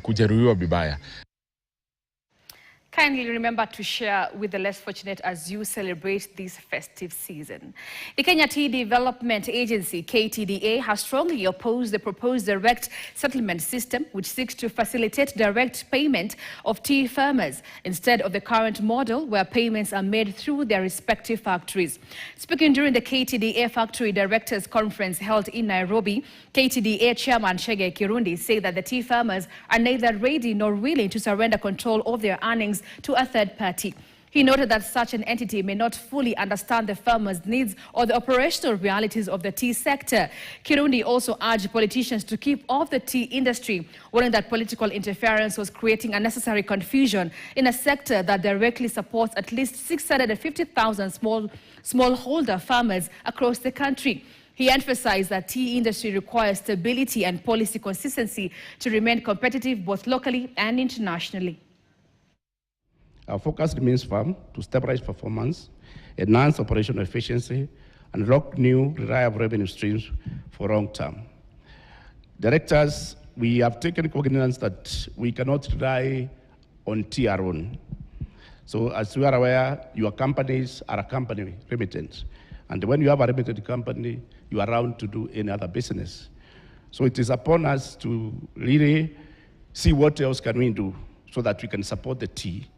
kujeruhiwa vibaya. Kindly remember to share with the less fortunate as you celebrate this festive season. The Kenya Tea Development Agency, KTDA, has strongly opposed the proposed direct settlement system, which seeks to facilitate direct payment of tea farmers instead of the current model where payments are made through their respective factories. Speaking during the KTDA Factory Directors Conference held in Nairobi, KTDA Chairman Shege Kirundi said that the tea farmers are neither ready nor willing to surrender control of their earnings to a third party. He noted that such an entity may not fully understand the farmers' needs or the operational realities of the tea sector. Kirundi also urged politicians to keep off the tea industry, warning that political interference was creating unnecessary confusion in a sector that directly supports at least 650,000 smallholder farmers across the country. He emphasized that tea industry requires stability and policy consistency to remain competitive both locally and internationally. Our focus remains firm to stabilize performance, enhance operational efficiency, and unlock new, reliable revenue streams for long term. Directors, we have taken cognizance that we cannot rely on tea alone. So as you are aware, your companies are a company remittance. And when you have a remitted company, you are around to do any other business. So it is upon us to really see what else can we do so that we can support the tea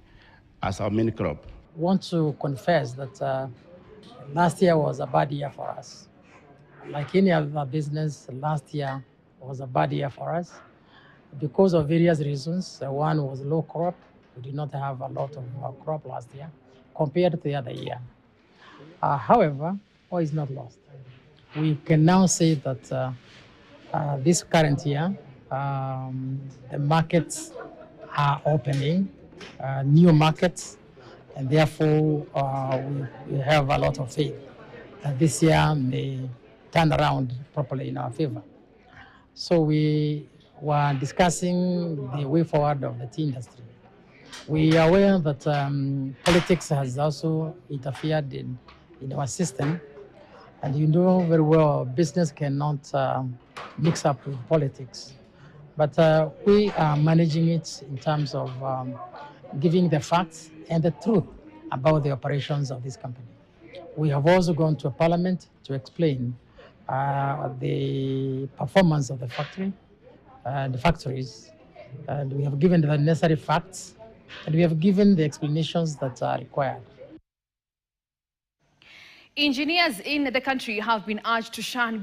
as our main crop. I want to confess that last year was a bad year for us. Like any other business, last year was a bad year for us because of various reasons. One was low crop. We did not have a lot of crop last year compared to the other year. However, all is not lost. We can now say that this current year, the markets are opening, new markets, and therefore we have a lot of faith that this year may turn around properly in our favor. So we were discussing the way forward of the tea industry. We are aware that politics has also interfered in our system, and you know very well business cannot mix up with politics. But we are managing it in terms of giving the facts and the truth about the operations of this company. We have also gone to a parliament to explain the performance of the factories, and we have given the necessary facts, and we have given the explanations that are required. Engineers in the country have been urged to shun